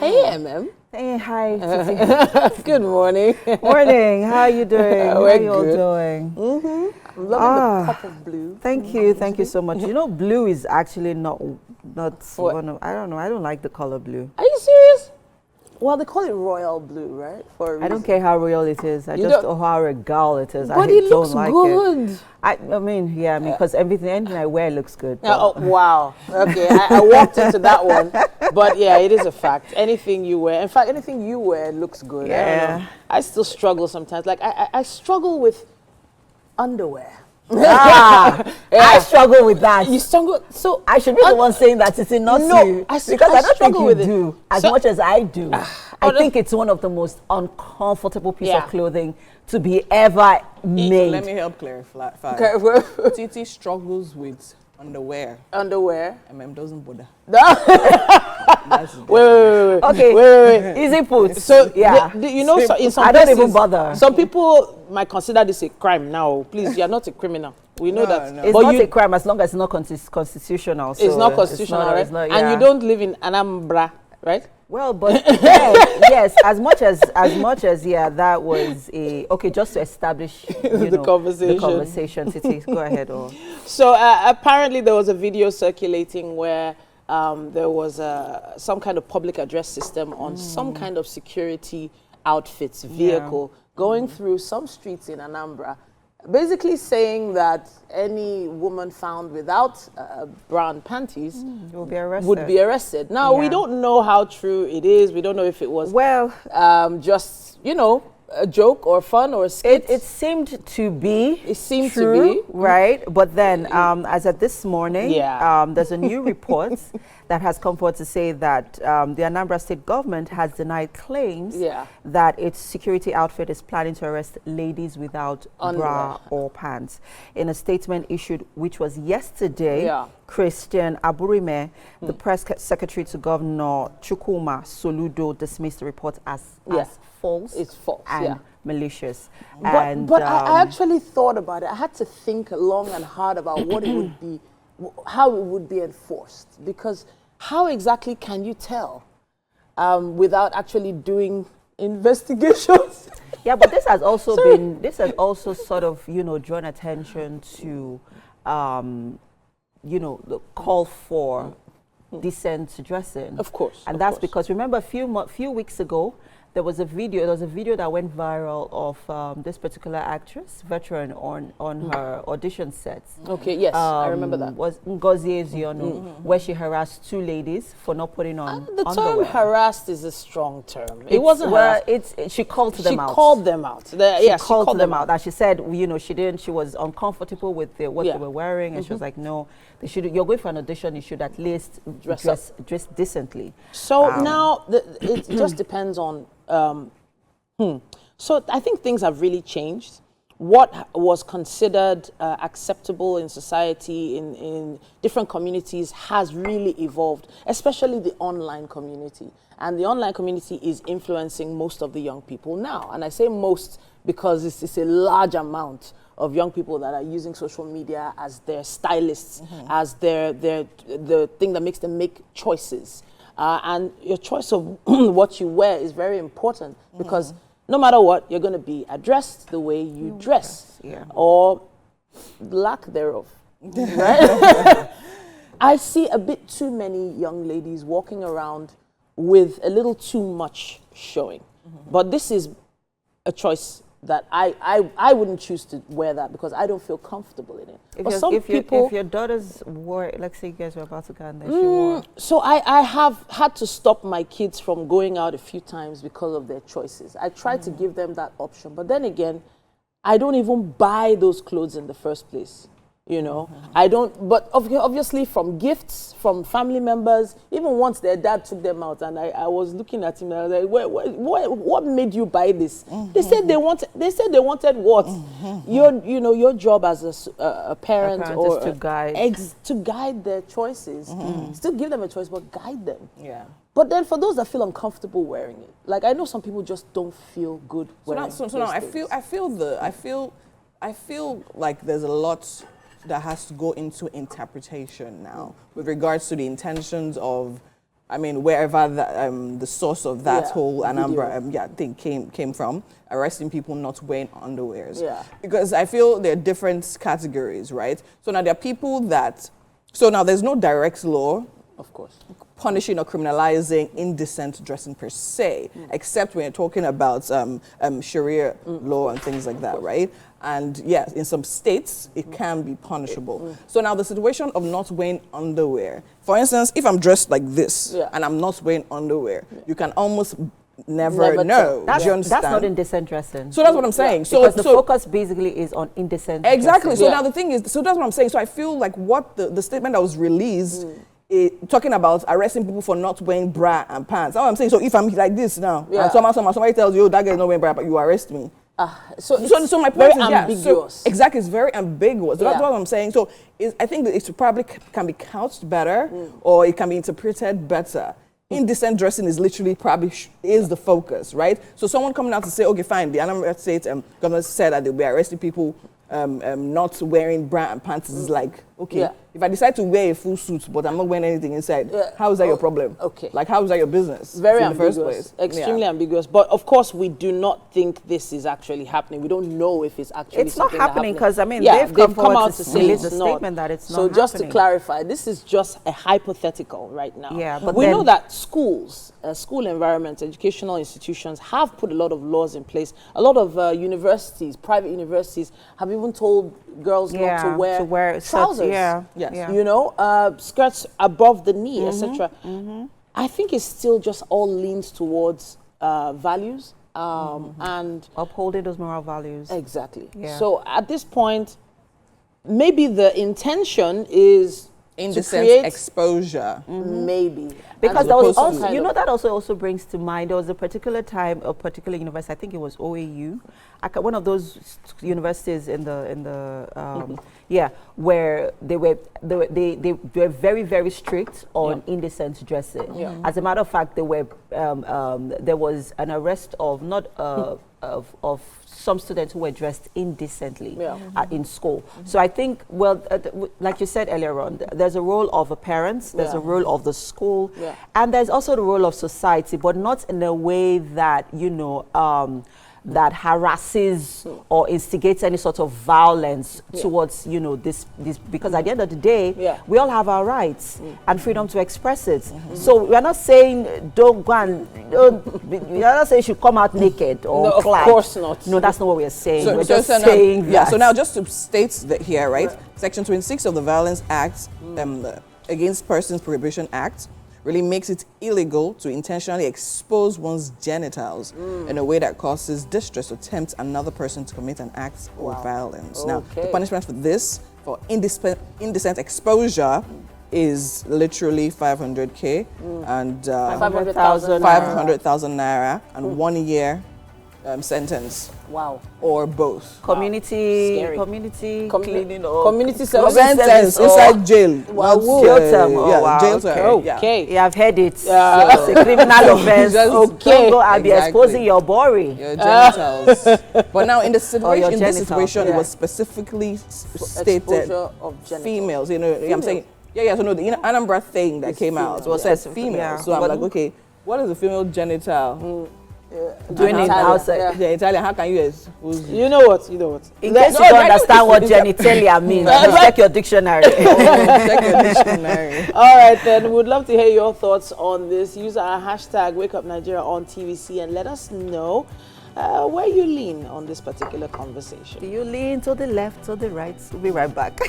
Hey, MM. Hey, hi. Good morning. Morning. How are you doing? How are you all doing? I'm loving the pop of blue. Thank you so much. You know, blue is actually not one of, I don't know, I don't like the color blue. Are you serious? Well, they call it royal blue, right? For a reason. I don't care how real it is. I just know how regal it is. But I it don't looks like good. it. I mean, because anything I wear looks good. Oh, wow. Okay, I walked into that one. But yeah, it is a fact. Anything you wear, in fact, anything you wear looks good. Yeah. I still struggle sometimes. Like, I struggle with underwear. I struggle with that. You struggle, so I should be the one saying that it's not you, because I don't think you do as much as I do. I think it's one of the most uncomfortable pieces of clothing to be ever made. Let me help clarify. Titi struggles with underwear. Underwear. MM doesn't bother. Wait. Okay, easy put. So yeah, you know, so in some I don't places, even bother. Some people might consider this a crime. Now, please, you are not a criminal. We know that. No. It's but not a crime as long as it's not constitutional. So it's not constitutional, right? It's not, and you don't live in Anambra, right? Well, but yes, as much as that was just to establish the conversation. Titi, go ahead. So apparently there was a video circulating where there was some kind of public address system on some kind of security outfits vehicle going through some streets in Anambra, basically saying that any woman found without brown panties would be arrested. Now, we don't know how true it is. We don't know if it was just, a joke or fun or a skit. It seemed to be. It seemed true, to be. Right. But then, as of this morning, there's a new report that has come forward to say that the Anambra state government has denied claims that its security outfit is planning to arrest ladies without bra or pants. In a statement issued, which was yesterday, Christian Aburime, the press secretary to Governor Chukwuma Soludo, dismissed the report as false. It's false and malicious. But I actually thought about it. I had to think long and hard about what it would be, how it would be enforced. Because how exactly can you tell without actually doing investigations? Yeah, but this has also sort of, drawn attention to, the call for decent dressing. Of course. And that's because, remember, a few weeks ago, there was a video that went viral of this particular actress, veteran, on her audition sets. Okay, yes, I remember that. Was Ngozi Ezeonu, where she harassed two ladies for not putting on the underwear. term harassed is a strong term. It wasn't harassed. She called them out. She called them out. She called them out. And she said, she was uncomfortable with what they were wearing. And she was like, no, you're going for an audition, you should at least dress decently. So now, it just depends on... So I think things have really changed. What was considered acceptable in society, in different communities, has really evolved, especially the online community. And the online community is influencing most of the young people now. And I say most because it's a large amount of young people that are using social media as their stylists, as the thing that makes them make choices. And your choice of what you wear is very important because no matter what, you're going to be addressed the way you dress or lack thereof. Right? I see a bit too many young ladies walking around with a little too much showing. But this is a choice that I wouldn't choose to wear that because I don't feel comfortable in it. If your daughters wore, let's say you guys were about to go and then she wore. So I have had to stop my kids from going out a few times because of their choices. I try to give them that option. But then again, I don't even buy those clothes in the first place. I don't, but obviously from gifts, from family members, even once their dad took them out and I was looking at him and I was like, what made you buy this? They said they wanted what? Your job as a parent or to guide their choices. Still give them a choice, but guide them. Yeah. But then for those that feel uncomfortable wearing it, like I know some people just don't feel good wearing it. So now I feel like there's a lot that has to go into interpretation now with regards to the intentions of I mean, wherever the source of that whole Anambra thing came from, arresting people not wearing underwears. Yeah. Because I feel there are different categories, right? So now there are people that, so now there's no direct law, of course, punishing or criminalizing indecent dressing per se, except when you're talking about Sharia law and things like that, right? And yes, in some states, it can be punishable. So now the situation of not wearing underwear, for instance, if I'm dressed like this and I'm not wearing underwear, you can almost never know. That's, do you understand? That's not indecent dressing. So that's what I'm saying. So because the focus basically is on indecent exactly. dressing. So now the thing is, so that's what I'm saying. So I feel like what the statement that was released, talking about arresting people for not wearing bra and pants. That's what I'm saying. So if I'm like this now, and somebody tells you, oh, that guy is not wearing bra, but you arrest me. So my point is, ambiguous. So exactly, it's very ambiguous. So that's what I'm saying. So I think that it probably can be couched better, or it can be interpreted better. Indecent dressing is literally probably is the focus, right? So someone coming out to say, okay, fine, the Anambra State governor said that they'll be arresting people not wearing bra and pants is like, okay, if I decide to wear a full suit, but I'm not wearing anything inside, how is that your problem? Okay. Like, how is that your business? Very in the ambiguous, first place? extremely ambiguous. But of course, we do not think this is actually happening. We don't know if it's actually It's not happening because, I mean, they've come out to say release it's a not. statement that it's not So just happening. to clarify, this is just a hypothetical right now. Yeah, but we know that schools, school environments, educational institutions have put a lot of laws in place. A lot of universities, private universities, have even told girls not to wear trousers. You know, skirts above the knee, etc. I think it still just all leans towards values and upholding those moral values. Exactly. So at this point, maybe the intention is indecent exposure. Maybe. Because there was also, you know, that also brings to mind, there was a particular time, a particular university, I think it was OAU, one of those universities in the where they were very, very strict on indecent dressing. As a matter of fact, there was an arrest of of some students who were dressed indecently in school. So I think, well, like you said earlier on, there's a role of the parents, there's a role of the school, and there's also the role of society, but not in a way that, you know, that harasses or instigates any sort of violence towards, you know, this, because at the end of the day, we all have our rights and freedom to express it. So we're not saying don't go and, we're not saying you should come out naked or clad. Of course not. No, that's not what we're saying. So, we're just saying that. So now just to state that here, right? Section 26 of the Violence Act, Against Persons Prohibition Act, really makes it illegal to intentionally expose one's genitals in a way that causes distress or tempts another person to commit an act of violence. Now, the punishment for this, for indecent exposure, is literally 500K and 500,000 naira and 1 year sentence. Wow. Or both. Community cleaning or community sentence inside jail. Wow. Jail term. Jail term. Okay. You have heard it. So it's a criminal offense. Don't go and be exposing your body. Your genitals. But now in this situation, it was specifically stated of females. You know, I'm saying, so no, the Anambra thing that came out was said females. So I'm like, okay, what is a female genital? Doing it outside. Italian, how can you expose? You know what? In case you don't understand what genitalia means, check your dictionary. Check your dictionary. All right, then. We'd love to hear your thoughts on this. Use our hashtag WakeUpNigeria on TVC and let us know where you lean on this particular conversation. Do you lean to the left or the right? We'll be right back.